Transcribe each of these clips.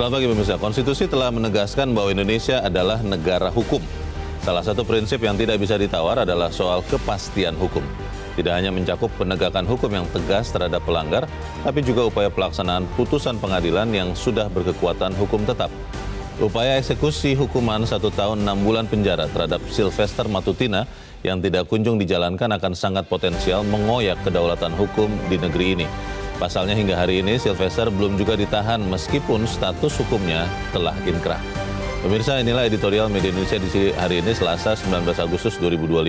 Selamat pagi pemirsa. Konstitusi telah menegaskan bahwa Indonesia adalah negara hukum. Salah satu prinsip yang tidak bisa ditawar adalah soal kepastian hukum. Tidak hanya mencakup penegakan hukum yang tegas terhadap pelanggar, tapi juga upaya pelaksanaan putusan pengadilan yang sudah berkekuatan hukum tetap. Upaya eksekusi hukuman 1 tahun 6 bulan penjara terhadap Sylvester Matutina yang tidak kunjung dijalankan akan sangat potensial mengoyak kedaulatan hukum di negeri ini. Pasalnya hingga hari ini Sylvester belum juga ditahan meskipun status hukumnya telah inkrah. Pemirsa, inilah editorial Media Indonesia di hari ini Selasa 19 Agustus 2025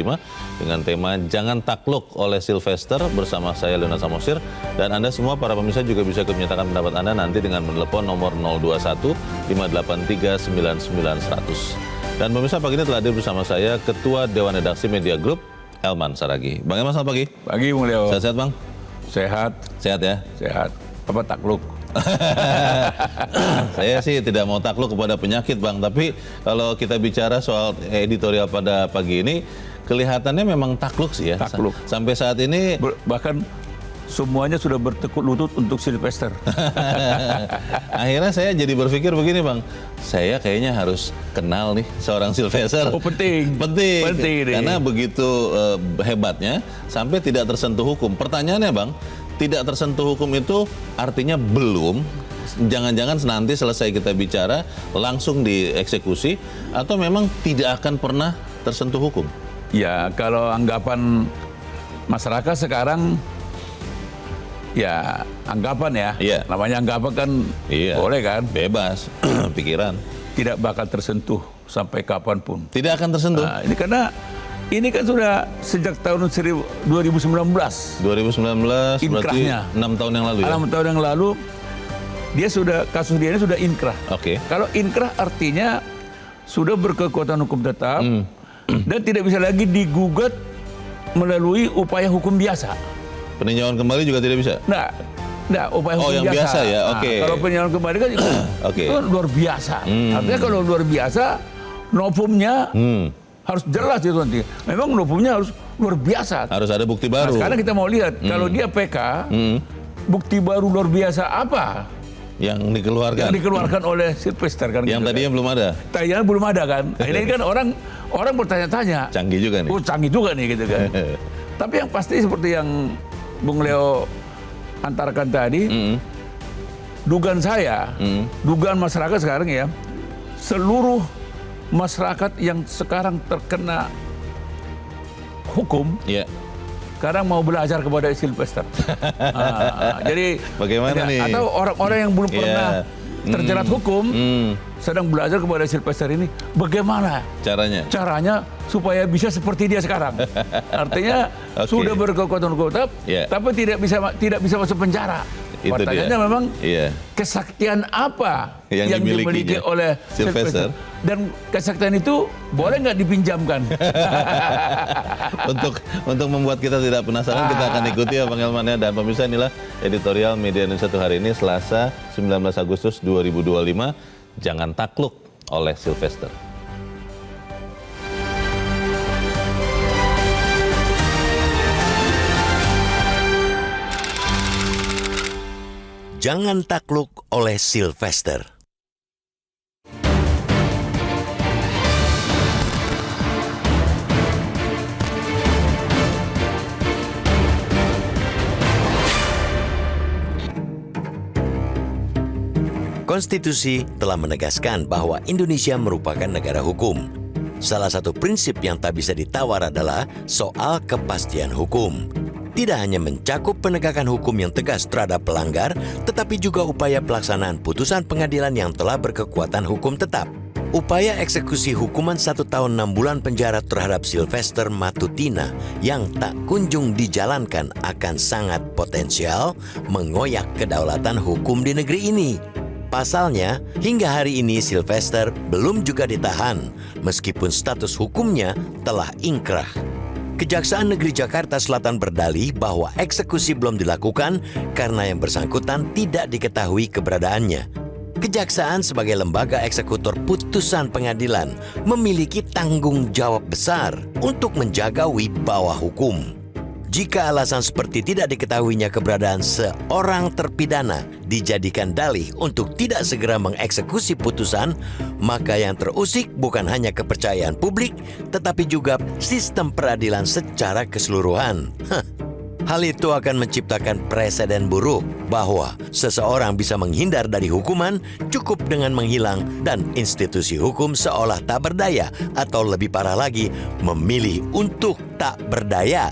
dengan tema Jangan Takluk oleh Sylvester bersama saya Leona Samosir, dan Anda semua para pemirsa juga bisa menyatakan pendapat Anda nanti dengan menelepon nomor 021 583 99 100. Dan pemirsa, pagi ini telah hadir bersama saya Ketua Dewan Redaksi Media Group Elman Saragih. Bang Elman, selamat pagi. Pagi Bung Leo. Sehat-sehat Bang? Sehat. Sehat ya? Sehat. Apa takluk? Saya sih tidak mau takluk kepada penyakit Bang, tapi kalau kita bicara soal editorial pada pagi ini, kelihatannya memang takluk sih ya. Takluk. Sampai saat ini Bahkan semuanya sudah bertekuk lutut untuk Sylvester. akhirnya saya jadi berpikir begini Bang, saya kayaknya harus kenal nih seorang Sylvester. Oh, penting. Penting nih. Karena begitu hebatnya sampai tidak tersentuh hukum. Pertanyaannya Bang, tidak tersentuh hukum itu artinya belum, jangan-jangan nanti selesai kita bicara langsung dieksekusi, atau memang tidak akan pernah tersentuh hukum? Ya, kalau anggapan masyarakat sekarang, ya anggapan ya. Iya. Namanya anggapan kan boleh kan? Bebas pikiran. Tidak bakal tersentuh sampai kapanpun. Tidak akan tersentuh? Nah, ini karena ini kan sudah sejak tahun 2019. 2019 berarti 6 tahun yang lalu ya? 6 tahun yang lalu, kasus dia ini sudah inkrah. Oke. Kalau inkrah artinya sudah berkekuatan hukum tetap dan tidak bisa lagi digugat melalui upaya hukum biasa. Peninjauan kembali juga tidak bisa? Nah, upaya hukum yang biasa ya, oke. Nah, kalau peninjauan kembali kan itu kan luar biasa. Artinya kalau luar biasa, novumnya harus jelas itu nanti. Memang novumnya harus luar biasa. Harus ada bukti baru. Nah, sekarang kita mau lihat, kalau dia PK, bukti baru luar biasa apa yang dikeluarkan? Yang dikeluarkan oleh Sylvester kan? Yang gitu, tadinya kan? belum ada? Tadinya belum ada kan? Nah, ini kan orang bertanya-tanya. Canggih juga nih. Oh, canggih juga nih gitu kan. Tapi yang pasti seperti yang Bung Leo antarkan tadi, dugaan saya, dugaan masyarakat sekarang ya, seluruh masyarakat yang sekarang terkena hukum, sekarang mau belajar kepada Sylvester. Jadi bagaimana nih? Atau orang-orang yang belum pernah terjerat hukum sedang belajar kepada Sylvester ini, bagaimana caranya supaya bisa seperti dia sekarang. Artinya sudah berkekuatan hukum tetap, tapi tidak bisa masuk penjara. Pertanyaannya memang kesaktian apa yang dimiliki oleh Sylvester, dan kesaktian itu boleh nggak dipinjamkan? Untuk membuat kita tidak penasaran, kita akan ikuti ya Bang Elman ya. Dan pemirsa, inilah editorial Media Indonesia hari ini Selasa 19 Agustus 2025, Jangan Takluk oleh Sylvester. Jangan takluk oleh Sylvester. Konstitusi telah menegaskan bahwa Indonesia merupakan negara hukum. Salah satu prinsip yang tak bisa ditawar adalah soal kepastian hukum. Tidak hanya mencakup penegakan hukum yang tegas terhadap pelanggar, tetapi juga upaya pelaksanaan putusan pengadilan yang telah berkekuatan hukum tetap. Upaya eksekusi hukuman 1 tahun 6 bulan penjara terhadap Sylvester Matutina yang tak kunjung dijalankan akan sangat potensial mengoyak kedaulatan hukum di negeri ini. Pasalnya, hingga hari ini Sylvester belum juga ditahan, meskipun status hukumnya telah inkrah. Kejaksaan Negeri Jakarta Selatan berdalih bahwa eksekusi belum dilakukan karena yang bersangkutan tidak diketahui keberadaannya. Kejaksaan sebagai lembaga eksekutor putusan pengadilan memiliki tanggung jawab besar untuk menjaga wibawa hukum. Jika alasan seperti tidak diketahuinya keberadaan seorang terpidana dijadikan dalih untuk tidak segera mengeksekusi putusan, maka yang terusik bukan hanya kepercayaan publik, tetapi juga sistem peradilan secara keseluruhan. Hal itu akan menciptakan preseden buruk bahwa seseorang bisa menghindar dari hukuman cukup dengan menghilang dan institusi hukum seolah tak berdaya atau lebih parah lagi memilih untuk tak berdaya.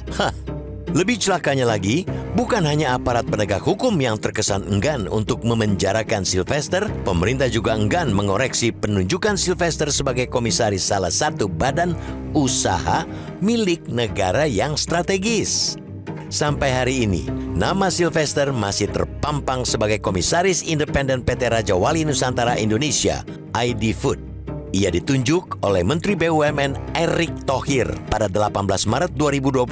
Lebih celakanya lagi, bukan hanya aparat penegak hukum yang terkesan enggan untuk memenjarakan Sylvester, pemerintah juga enggan mengoreksi penunjukan Sylvester sebagai komisaris salah satu badan usaha milik negara yang strategis. Sampai hari ini, nama Sylvester masih terpampang sebagai komisaris independen PT Raja Wali Nusantara Indonesia, ID Food. Ia ditunjuk oleh Menteri BUMN Erick Thohir pada 18 Maret 2025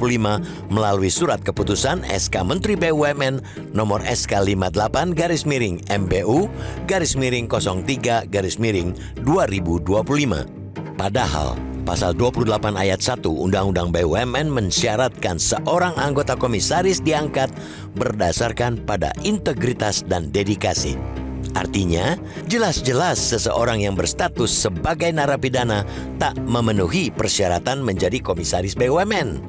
melalui surat keputusan SK Menteri BUMN nomor SK 58-MBU-03-03-2025. Padahal Pasal 28 ayat 1 Undang-Undang BUMN mensyaratkan seorang anggota komisaris diangkat berdasarkan pada integritas dan dedikasi. Artinya, jelas-jelas seseorang yang berstatus sebagai narapidana tak memenuhi persyaratan menjadi komisaris BUMN.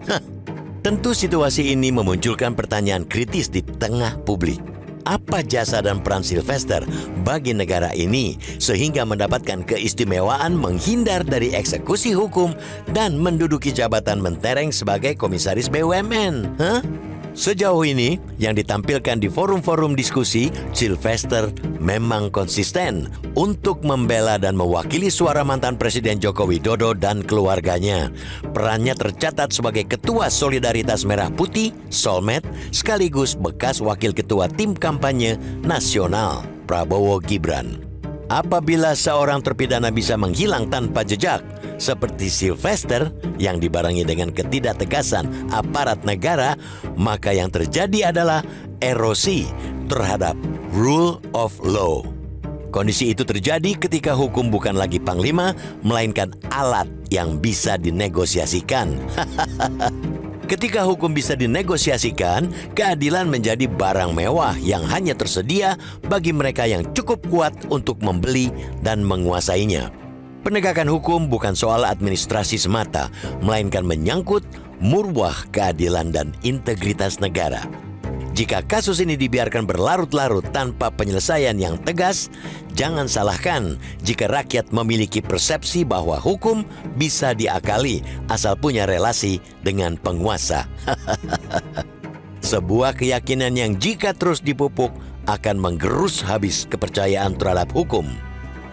Tentu situasi ini memunculkan pertanyaan kritis di tengah publik. Apa jasa dan peran Sylvester bagi negara ini sehingga mendapatkan keistimewaan menghindar dari eksekusi hukum dan menduduki jabatan mentereng sebagai komisaris BUMN? Sejauh ini, yang ditampilkan di forum-forum diskusi, Sylvester memang konsisten untuk membela dan mewakili suara mantan Presiden Joko Widodo dan keluarganya. Perannya tercatat sebagai Ketua Solidaritas Merah Putih, Solmed, sekaligus bekas Wakil Ketua Tim Kampanye Nasional, Prabowo Gibran. Apabila seorang terpidana bisa menghilang tanpa jejak, seperti Sylvester yang dibarengi dengan ketidaktegasan aparat negara, maka yang terjadi adalah erosi terhadap rule of law. Kondisi itu terjadi ketika hukum bukan lagi panglima, melainkan alat yang bisa dinegosiasikan. Ketika hukum bisa dinegosiasikan, keadilan menjadi barang mewah yang hanya tersedia bagi mereka yang cukup kuat untuk membeli dan menguasainya. Penegakan hukum bukan soal administrasi semata, melainkan menyangkut marwah keadilan dan integritas negara. Jika kasus ini dibiarkan berlarut-larut tanpa penyelesaian yang tegas, jangan salahkan jika rakyat memiliki persepsi bahwa hukum bisa diakali asal punya relasi dengan penguasa. Sebuah keyakinan yang jika terus dipupuk akan menggerus habis kepercayaan terhadap hukum.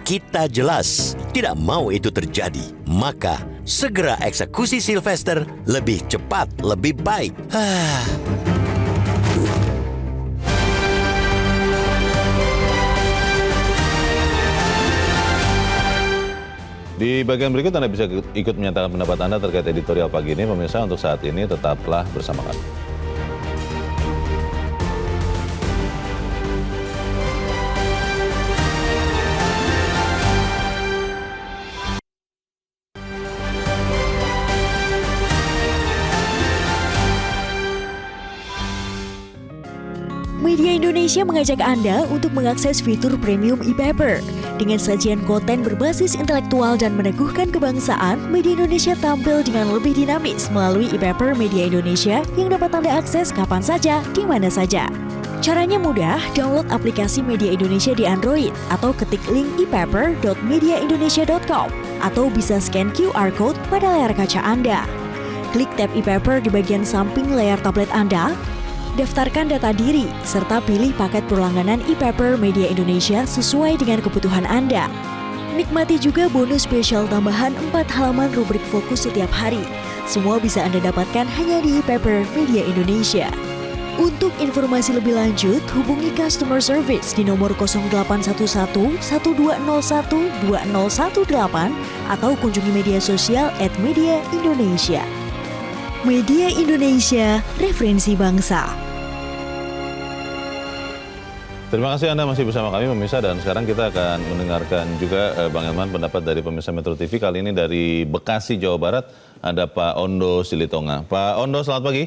Kita jelas tidak mau itu terjadi, maka segera eksekusi Sylvester lebih cepat, lebih baik. Di bagian berikut Anda bisa ikut menyatakan pendapat Anda terkait editorial pagi ini. Pemirsa, untuk saat ini tetaplah bersama kami. Media Indonesia mengajak Anda untuk mengakses fitur premium e-paper. Dengan sajian konten berbasis intelektual dan meneguhkan kebangsaan, Media Indonesia tampil dengan lebih dinamis melalui e-paper Media Indonesia yang dapat Anda akses kapan saja, di mana saja. Caranya mudah, download aplikasi Media Indonesia di Android atau ketik link e-paper.mediaindonesia.com atau bisa scan QR code pada layar kaca Anda. Klik tab e-paper di bagian samping layar tablet Anda. Daftarkan data diri, serta pilih paket berlangganan e-paper Media Indonesia sesuai dengan kebutuhan Anda. Nikmati juga bonus spesial tambahan 4 halaman rubrik fokus setiap hari. Semua bisa Anda dapatkan hanya di e-paper Media Indonesia. Untuk informasi lebih lanjut, hubungi customer service di nomor 0811 1201 2018 atau kunjungi media sosial @Media Indonesia. Media Indonesia, referensi bangsa. Terima kasih Anda masih bersama kami pemirsa, dan sekarang kita akan mendengarkan juga Bang Elman pendapat dari pemirsa Metro TV. Kali ini dari Bekasi, Jawa Barat, ada Pak Ondo Silitonga. Pak Ondo, selamat pagi.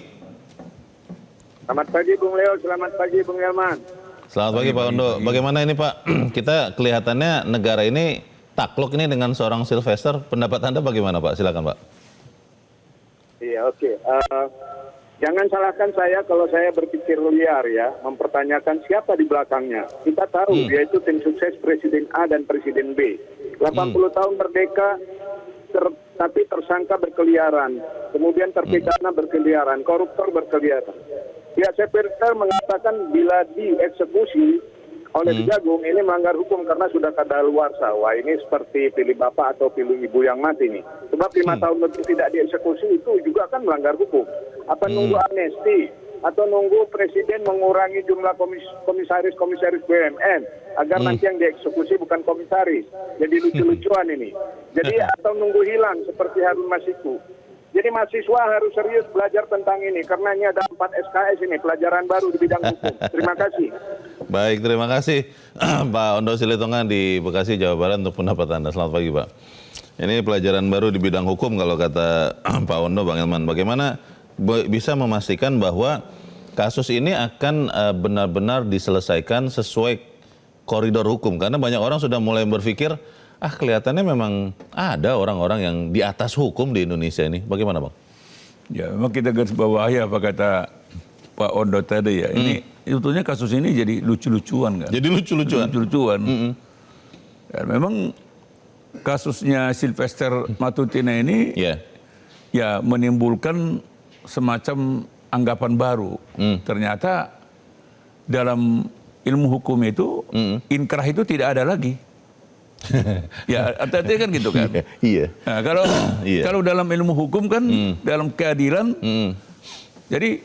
Selamat pagi Bung Leo, selamat pagi Bung Elman. Selamat pagi Pak Ondo. Bagaimana ini Pak? Kita kelihatannya negara ini takluk ini dengan seorang Sylvester. Pendapat Anda bagaimana Pak? Silakan Pak. Iya, oke. Jangan salahkan saya kalau saya berpikir liar ya, mempertanyakan siapa di belakangnya. Kita tahu dia itu tim sukses Presiden A dan Presiden B. 80 tahun merdeka, tapi tersangka berkeliaran, kemudian terpidana berkeliaran, koruptor berkeliaran. Pihak Sylvester mengatakan bila dieksekusi oleh Kejagung ini melanggar hukum karena sudah kadaluarsa. Wah, ini seperti pilih bapak atau pilih ibu yang mati nih. Sebab 5 tahun lebih tidak dieksekusi itu juga kan melanggar hukum. Apa nunggu amnesti atau nunggu presiden mengurangi jumlah komisaris BUMN agar nanti yang dieksekusi bukan komisaris. Jadi lucu-lucuan ini. Jadi atau nunggu hilang seperti Harun Masiku. Jadi mahasiswa harus serius belajar tentang ini karena ini ada 4 SKS ini, pelajaran baru di bidang hukum. Terima kasih. Baik, terima kasih Pak Ondo Silitonga di Bekasi, Jawa Barat untuk pendapat Anda. Selamat pagi Pak. Ini pelajaran baru di bidang hukum kalau kata Pak Ondo, Bang Elman. Bagaimana bisa memastikan bahwa kasus ini akan benar-benar diselesaikan sesuai koridor hukum? Karena banyak orang sudah mulai berpikir, kelihatannya memang ada orang-orang yang di atas hukum di Indonesia ini. Bagaimana Bang? Ya memang kita garis bawahi apa kata Pak Ondo tadi ya. Ini sebetulnya kasus ini jadi lucu-lucuan kan. Jadi lucu-lucuan? Lucu-lucuan. Dan memang kasusnya Sylvester Matutina ini ya menimbulkan semacam anggapan baru. Ternyata dalam ilmu hukum itu inkrah itu tidak ada lagi. Ya, artinya kan gitu kan. Iya. Nah, kalau dalam ilmu hukum kan, dalam keadilan, jadi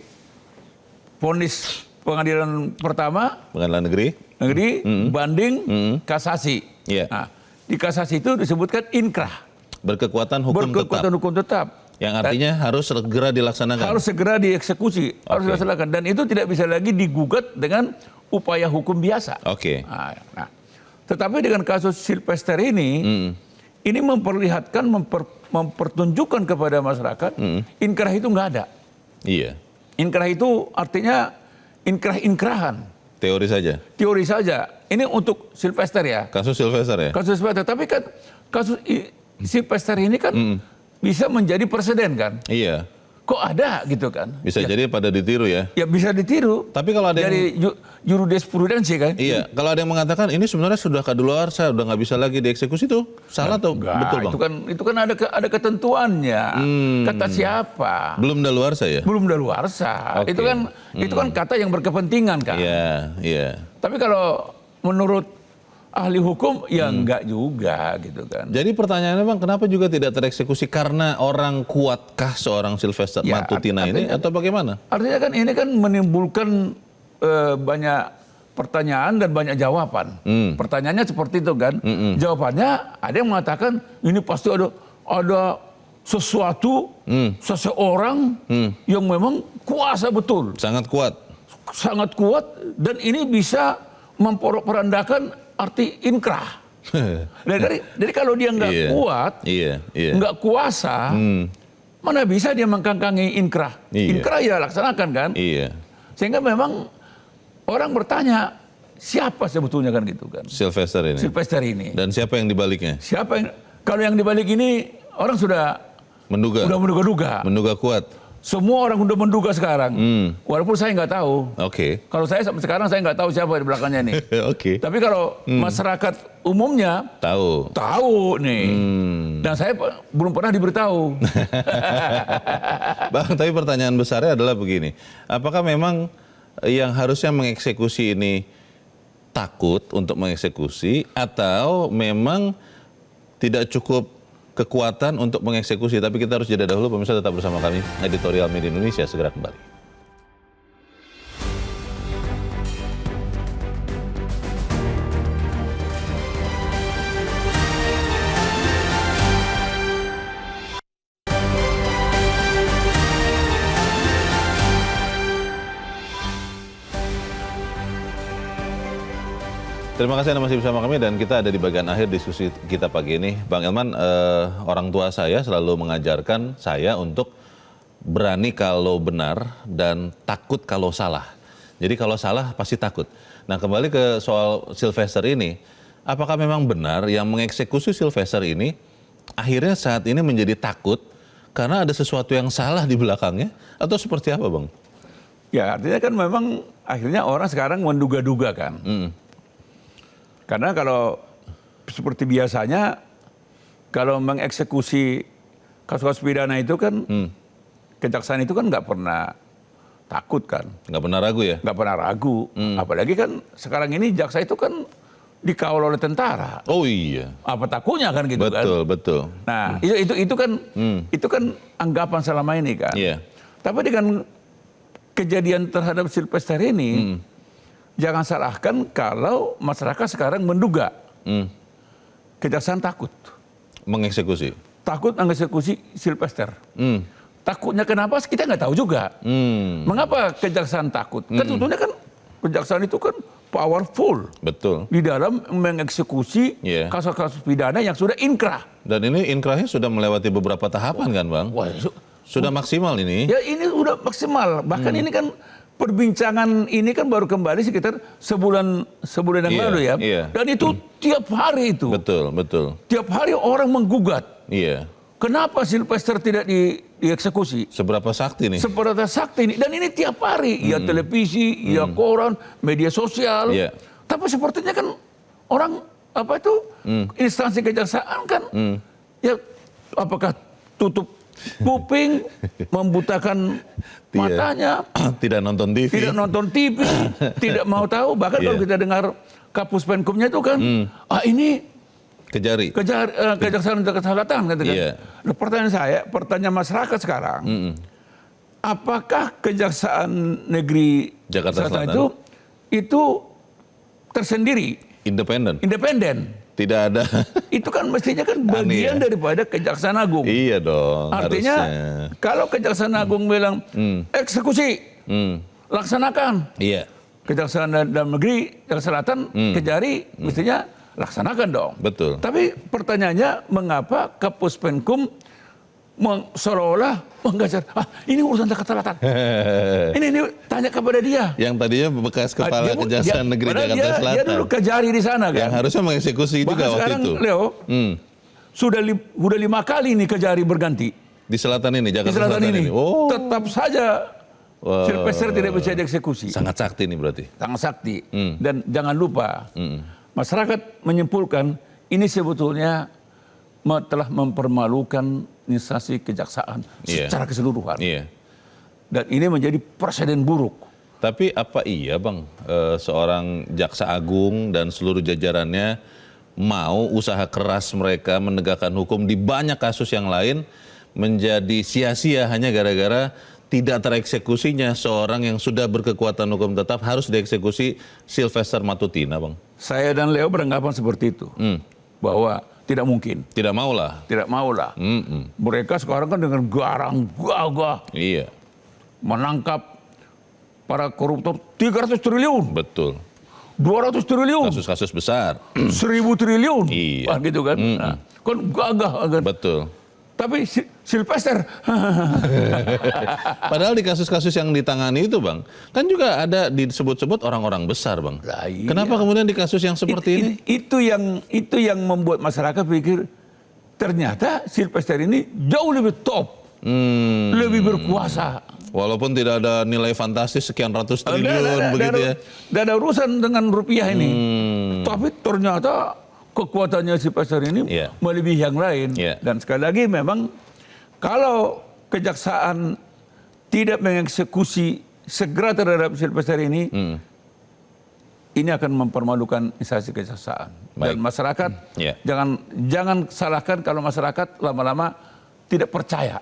vonis pengadilan pertama, pengadilan negeri, banding, kasasi. Nah, di kasasi itu disebutkan inkrah. Berkekuatan hukum tetap. Yang artinya harus segera dilaksanakan. Harus segera dieksekusi, harus dilaksanakan. Dan itu tidak bisa lagi digugat dengan upaya hukum biasa. Nah, tetapi dengan kasus Sylvester ini memperlihatkan, mempertunjukkan kepada masyarakat, inkrah itu nggak ada. Iya. Inkrah itu artinya inkrah-inkrahan. Teori saja. Teori saja. Ini untuk Sylvester ya. Kasus Sylvester ya. Kasus Sylvester. Tapi kan kasus Sylvester ini kan bisa menjadi presiden kan. Iya. Kok ada gitu kan? Bisa jadi pada ditiru ya. Ya bisa ditiru. Tapi kalau ada dari jurisprudensi kan? Iya. Kalau ada yang mengatakan ini sebenarnya sudah kadaluarsa, udah nggak bisa lagi dieksekusi itu salah atau betul Bang? Itu kan ada ketentuannya. Kata siapa? Belum daluarsa ya? Belum daluarsa. Itu kan kata yang berkepentingan kan? Iya, iya. Tapi kalau menurut ahli hukum ya enggak juga gitu kan. Jadi pertanyaannya Bang, kenapa juga tidak tereksekusi? Karena orang kuatkah seorang Sylvester Matutina ini atau bagaimana? Artinya kan ini kan menimbulkan banyak pertanyaan dan banyak jawaban. Pertanyaannya seperti itu kan. Jawabannya ada yang mengatakan ini pasti ada sesuatu, seseorang yang memang kuasa betul. Sangat kuat. Sangat kuat dan ini bisa memporak-porandakan arti inkrah. Jadi kalau dia nggak kuat, nggak kuasa, mana bisa dia mengkangkangi inkrah? Inkrah ya laksanakan kan? Sehingga memang orang bertanya siapa sebetulnya kan gitu kan? Sylvester ini. Dan siapa yang dibaliknya? Kalau yang dibalik ini orang sudah menduga. Sudah menduga-duga. Menduga kuat. Semua orang udah menduga sekarang, walaupun saya nggak tahu. Kalau saya sampai sekarang saya nggak tahu siapa di belakangnya nih. Tapi kalau masyarakat umumnya tahu nih, dan saya belum pernah diberitahu. Bang, tapi pertanyaan besarnya adalah begini, apakah memang yang harusnya mengeksekusi ini takut untuk mengeksekusi atau memang tidak cukup kekuatan untuk mengeksekusi? Tapi kita harus jeda dahulu, pemirsa tetap bersama kami. Editorial Media Indonesia segera kembali. Terima kasih Anda masih bersama kami dan kita ada di bagian akhir diskusi kita pagi ini. Bang Elman, orang tua saya selalu mengajarkan saya untuk berani kalau benar dan takut kalau salah. Jadi kalau salah pasti takut. Nah, kembali ke soal Sylvester ini, apakah memang benar yang mengeksekusi Sylvester ini akhirnya saat ini menjadi takut karena ada sesuatu yang salah di belakangnya, atau seperti apa, Bang? Ya, artinya kan memang akhirnya orang sekarang menduga-duga kan. Karena kalau seperti biasanya, kalau mengeksekusi kasus-kasus pidana itu kan, kejaksaan itu kan nggak pernah takut kan. Nggak pernah ragu ya? Nggak pernah ragu. Apalagi kan sekarang ini jaksa itu kan dikawal oleh tentara. Oh iya. Apa takutnya kan gitu kan? Betul, betul. Nah, itu kan anggapan selama ini kan. Iya. Tapi dengan kejadian terhadap Sylvester ini, jangan salahkan kalau masyarakat sekarang menduga kejaksaan takut. Mengeksekusi? Takut mengeksekusi Sylvester. Takutnya kenapa? Kita nggak tahu juga. Mengapa kejaksaan takut? Kan tentunya kan kejaksaan itu kan powerful. Betul. Di dalam mengeksekusi kasus-kasus pidana yang sudah inkrah. Dan ini inkrahnya sudah melewati beberapa tahapan kan, Bang? Wah, sudah maksimal ini? Ya, ini sudah maksimal. Bahkan ini kan perbincangan ini kan baru kembali sekitar sebulan yang lalu ya. Iya. Dan itu tiap hari itu. Betul, betul. Tiap hari orang menggugat. Iya. Kenapa Sylvester tidak dieksekusi? Seberapa sakti nih? Seberapa sakti ini. Dan ini tiap hari. Ya televisi, ya koran, media sosial. Iya. Tapi sepertinya kan orang instansi kejaksaan kan ya apakah tutup kuping, membutakan matanya, tidak nonton TV, tidak mau tahu. Bahkan kalau kita dengar Kapus Penkumnya itu kan, ini Kejaksaan Jakarta Selatan katakan. Nah, pertanyaan masyarakat sekarang, apakah Kejaksaan Negeri Jakarta Selatan itu tersendiri? Independen. Tidak ada. Itu kan mestinya kan bagian daripada Kejaksaan Agung. Iya dong. Artinya harusnya. Kalau Kejaksaan Agung bilang eksekusi, laksanakan. Iya. Kejaksaan Dalam Negeri Jakarta Selatan, Kejari, mestinya laksanakan dong. Betul. Tapi pertanyaannya, mengapa Kapus Penkum seolah-olah menggajar, ini urusan Jakarta Selatan. ini tanya kepada dia. Yang tadinya bekas kepala Kejaksaan Negeri Jakarta Selatan. Dia dulu Kejari di sana kan. Yang harusnya mengeksekusi juga waktu sekarang, itu. Leo, sudah 5 kali nih Kejari berganti. Di selatan ini, Jakarta Selatan ini. Oh. Tetap saja Sylvester tidak bisa dieksekusi. Sangat sakti nih berarti. Sangat sakti. Dan jangan lupa, masyarakat menyimpulkan ini sebetulnya telah mempermalukan instansi kejaksaan secara keseluruhan. Dan ini menjadi presiden buruk. Tapi apa iya, Bang, seorang jaksa agung dan seluruh jajarannya mau usaha keras mereka menegakkan hukum di banyak kasus yang lain menjadi sia-sia hanya gara-gara tidak tereksekusinya seorang yang sudah berkekuatan hukum tetap harus dieksekusi Sylvester Matutina, Bang? Saya dan Leo beranggapan seperti itu. Bahwa tidak mungkin. Tidak maulah. Tidak maulah. Mereka sekarang kan dengan garang gagah. Iya. Menangkap para koruptor 300 triliun. Betul. 200 triliun. Kasus-kasus besar. 1000 triliun. Iya. Wah, gitu kan. Nah, kan gagah. Kan. Betul. Tapi Sylvester. Padahal di kasus-kasus yang ditangani itu, Bang, kan juga ada disebut-sebut orang-orang besar, Bang. Lah, iya. Kenapa kemudian di kasus yang seperti ini? Itu yang membuat masyarakat pikir ternyata Sylvester ini jauh lebih top. Lebih berkuasa. Walaupun tidak ada nilai fantastis sekian ratus triliun begitu ya. Tidak ada urusan dengan rupiah ini. Tapi ternyata kekuatannya Sylvester ini melebihi yang lain. Dan sekali lagi memang kalau kejaksaan tidak mengeksekusi segera terhadap Sylvester ini akan mempermalukan instansi kejaksaan. Dan masyarakat jangan salahkan kalau masyarakat lama-lama tidak percaya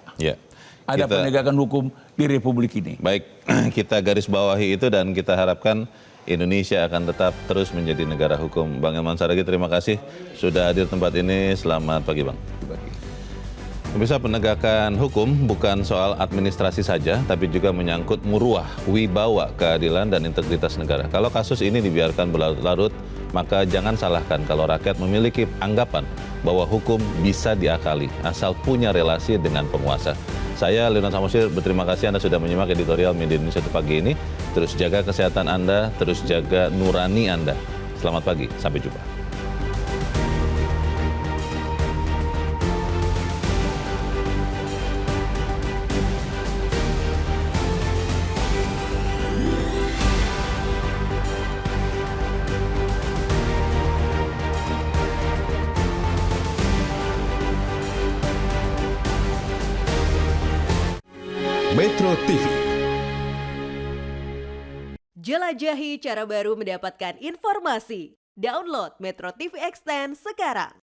ada penegakan hukum di Republik ini. Baik, kita garis bawahi itu dan kita harapkan Indonesia akan tetap terus menjadi negara hukum. Bang Elman Saragih, terima kasih sudah hadir tempat ini. Selamat pagi, Bang. Bisa penegakan hukum bukan soal administrasi saja, tapi juga menyangkut muruah, wibawa, keadilan, dan integritas negara. Kalau kasus ini dibiarkan berlarut-larut, maka jangan salahkan kalau rakyat memiliki anggapan bahwa hukum bisa diakali, asal punya relasi dengan penguasa. Saya, Leonard Samosir, berterima kasih Anda sudah menyimak editorial Media Indonesia pagi ini. Terus jaga kesehatan Anda, terus jaga nurani Anda. Selamat pagi, sampai jumpa. Metro TV. Jelajahi cara baru mendapatkan informasi. Download Metro TV Extend sekarang.